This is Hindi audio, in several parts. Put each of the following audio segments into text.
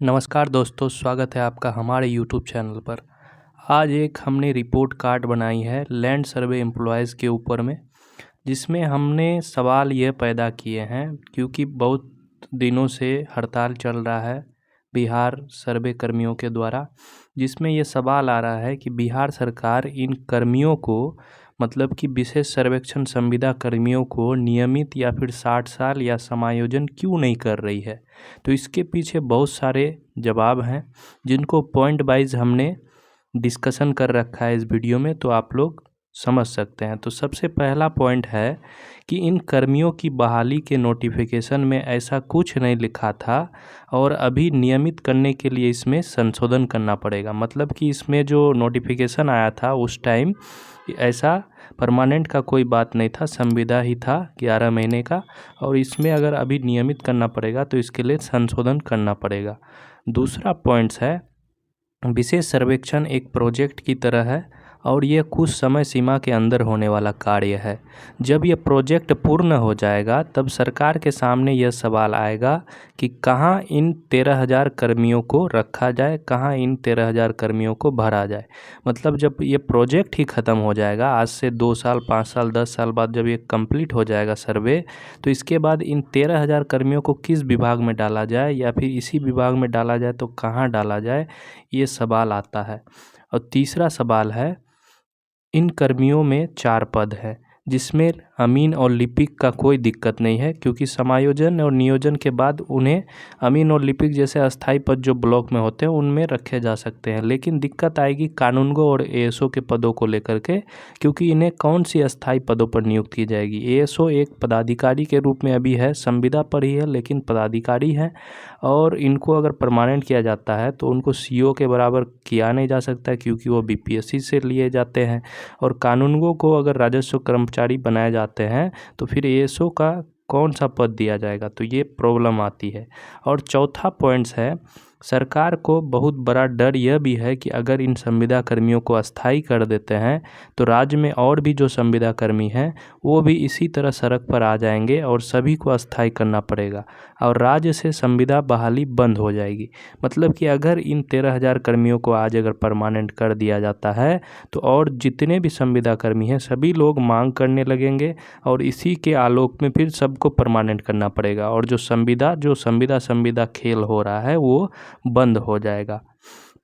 नमस्कार दोस्तों, स्वागत है आपका हमारे यूट्यूब चैनल पर। आज एक हमने रिपोर्ट कार्ड बनाई है लैंड सर्वे एम्प्लॉयज़ के ऊपर में, जिसमें हमने सवाल ये पैदा किए हैं क्योंकि बहुत दिनों से हड़ताल चल रहा है बिहार सर्वे कर्मियों के द्वारा, जिसमें ये सवाल आ रहा है कि बिहार सरकार इन कर्मियों को मतलब कि विशेष सर्वेक्षण संविदा कर्मियों को नियमित या फिर 60 साल या समायोजन क्यों नहीं कर रही है। तो इसके पीछे बहुत सारे जवाब हैं जिनको पॉइंट वाइज हमने डिस्कशन कर रखा है इस वीडियो में, तो आप लोग समझ सकते हैं। तो सबसे पहला पॉइंट है कि इन कर्मियों की बहाली के नोटिफिकेशन में ऐसा कुछ नहीं लिखा था और अभी नियमित करने के लिए इसमें संशोधन करना पड़ेगा। मतलब कि इसमें जो नोटिफिकेशन आया था उस टाइम ऐसा परमानेंट का कोई बात नहीं था, संविदा ही था 11 महीने का, और इसमें अगर अभी नियमित करना पड़ेगा तो इसके लिए संशोधन करना पड़ेगा। दूसरा पॉइंट्स है, विशेष सर्वेक्षण एक प्रोजेक्ट की तरह है और ये कुछ समय सीमा के अंदर होने वाला कार्य है। जब यह प्रोजेक्ट पूर्ण हो जाएगा तब सरकार के सामने यह सवाल आएगा कि कहाँ इन 13,000 कर्मियों को रखा जाए, कहाँ इन 13,000 कर्मियों को भरा जाए। मतलब जब ये प्रोजेक्ट ही ख़त्म हो जाएगा, आज से 2 साल 5 साल 10 साल बाद जब ये कंप्लीट हो जाएगा सर्वे, तो इसके बाद इन 13,000 कर्मियों को किस विभाग में डाला जाए या फिर इसी विभाग में डाला जाए तो कहाँ डाला जाए, ये सवाल आता है। और तीसरा सवाल है, इन कर्मियों में 4 पद हैं जिसमें अमीन और लिपिक का कोई दिक्कत नहीं है, क्योंकि समायोजन और नियोजन के बाद उन्हें अमीन और लिपिक जैसे अस्थायी पद जो ब्लॉक में होते हैं उनमें रखे जा सकते हैं। लेकिन दिक्कत आएगी कानूनगो और एएसओ के पदों को लेकर के, क्योंकि इन्हें कौन सी अस्थायी पदों पर नियुक्त की जाएगी। एएसओ एक पदाधिकारी के रूप में अभी है, संविदा पर ही है लेकिन पदाधिकारी है, और इनको अगर परमानेंट किया जाता है तो उनको सीओ के बराबर किया नहीं जा सकता क्योंकि वो बीपीएससी से लिए जाते हैं। और कानूनगो को अगर राजस्व कर्मचारी बनाए जाते हैं तो फिर एएसओ का कौन सा पद दिया जाएगा, तो ये प्रॉब्लम आती है। और चौथा पॉइंट्स है, सरकार को बहुत बड़ा डर यह भी है कि अगर इन संविदा कर्मियों को अस्थायी कर देते हैं तो राज्य में और भी जो संविदा कर्मी हैं वो भी इसी तरह सड़क पर आ जाएंगे और सभी को अस्थायी करना पड़ेगा और राज्य से संविदा बहाली बंद हो जाएगी। मतलब कि अगर इन 13,000 कर्मियों को आज अगर परमानेंट कर दिया जाता है तो और जितने भी संविदा कर्मी हैं सभी लोग मांग करने लगेंगे और इसी के आलोक में फिर सबको परमानेंट करना पड़ेगा और जो संविदा खेल हो रहा है वो बंद हो जाएगा।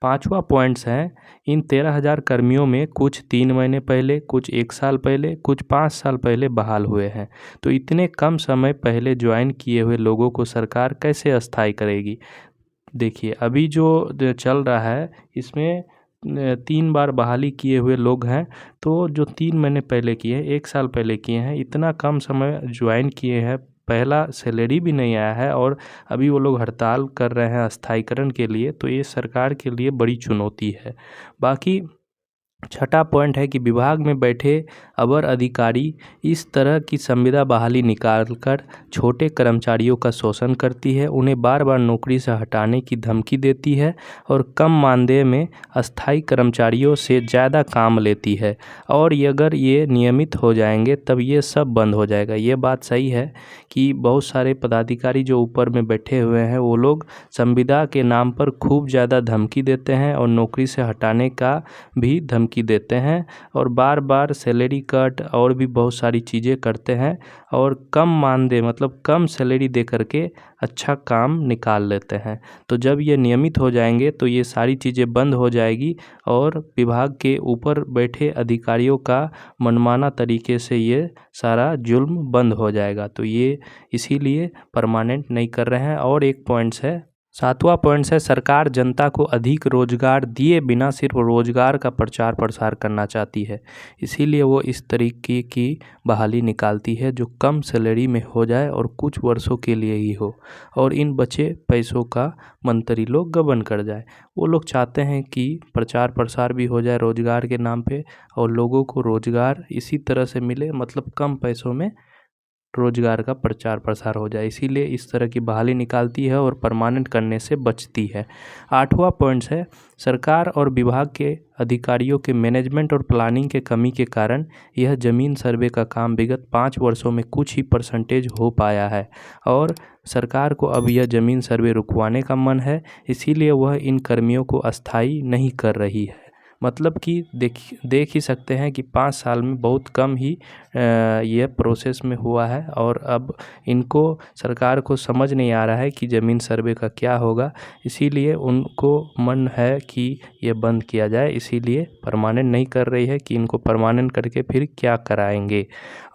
पांचवा पॉइंट्स है, इन 13,000 कर्मियों में कुछ 3 महीने पहले, कुछ 1 साल पहले, कुछ 5 साल पहले बहाल हुए हैं। तो इतने कम समय पहले ज्वाइन किए हुए लोगों को सरकार कैसे अस्थायी करेगी। देखिए अभी जो चल रहा है इसमें 3 बार बहाली किए हुए लोग हैं, तो जो 3 महीने पहले किए हैं, 1 साल पहले किए हैं, इतना कम समय ज्वाइन किए हैं, पहला सैलरी भी नहीं आया है और अभी वो लोग हड़ताल कर रहे हैं अस्थायीकरण के लिए, तो ये सरकार के लिए बड़ी चुनौती है। बाकी छठा पॉइंट है कि विभाग में बैठे अवर अधिकारी इस तरह की संविदा बहाली निकालकर छोटे कर्मचारियों का शोषण करती है, उन्हें बार बार नौकरी से हटाने की धमकी देती है और कम मानदेय में अस्थायी कर्मचारियों से ज़्यादा काम लेती है। और अगर ये नियमित हो जाएंगे तब ये सब बंद हो जाएगा। ये बात सही है कि बहुत सारे पदाधिकारी जो ऊपर में बैठे हुए हैं वो लोग संविदा के नाम पर खूब ज़्यादा धमकी देते हैं और नौकरी से हटाने का भी धमकी देते हैं और बार बार सैलरी कट और भी बहुत सारी चीज़ें करते हैं और कम मानदेय मतलब कम सैलरी दे करके अच्छा काम निकाल लेते हैं। तो जब ये नियमित हो जाएंगे तो ये सारी चीज़ें बंद हो जाएगी और विभाग के ऊपर बैठे अधिकारियों का मनमाना तरीके से ये सारा जुल्म बंद हो जाएगा। तो ये इसीलिए परमानेंट नहीं कर रहे हैं। और एक पॉइंट्स है, 7वां पॉइंट्स है, सरकार जनता को अधिक रोजगार दिए बिना सिर्फ रोजगार का प्रचार प्रसार करना चाहती है, इसीलिए वो इस तरीके की बहाली निकालती है जो कम सैलरी में हो जाए और कुछ वर्षों के लिए ही हो और इन बचे पैसों का मंत्री लोग गबन कर जाए। वो लोग चाहते हैं कि प्रचार प्रसार भी हो जाए रोजगार के नाम पे और लोगों को रोजगार इसी तरह से मिले, मतलब कम पैसों में रोजगार का प्रचार प्रसार हो जाए, इसीलिए इस तरह की बहाली निकालती है और परमानेंट करने से बचती है। 8वां पॉइंट्स है, सरकार और विभाग के अधिकारियों के मैनेजमेंट और प्लानिंग के कमी के कारण यह ज़मीन सर्वे का काम विगत 5 वर्षों में कुछ ही परसेंटेज हो पाया है और सरकार को अब यह ज़मीन सर्वे रुकवाने का मन है, इसीलिए वह इन कर्मियों को अस्थायी नहीं कर रही है। मतलब कि देख ही सकते हैं कि 5 साल में बहुत कम ही यह प्रोसेस में हुआ है और अब इनको सरकार को समझ नहीं आ रहा है कि ज़मीन सर्वे का क्या होगा, इसीलिए उनको मन है कि ये बंद किया जाए, इसीलिए परमानेंट नहीं कर रही है कि इनको परमानेंट करके फिर क्या कराएंगे।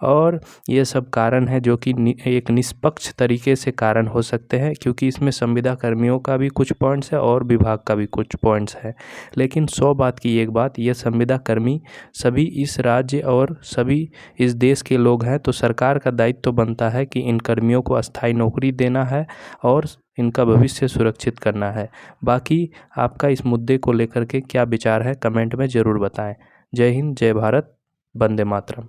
और ये सब कारण है जो कि एक निष्पक्ष तरीके से कारण हो सकते हैं, क्योंकि इसमें संविदा कर्मियों का भी कुछ पॉइंट्स है और विभाग का भी कुछ पॉइंट्स है। लेकिन 100 बात की एक बात, ये संविदा कर्मी सभी इस राज्य और सभी इस देश के लोग हैं, तो सरकार का दायित्व तो बनता है कि इन कर्मियों को अस्थायी नौकरी देना है और इनका भविष्य सुरक्षित करना है। बाकी आपका इस मुद्दे को लेकर के क्या विचार है, कमेंट में ज़रूर बताएं। जय हिंद, जय भारत, वंदे मातरम।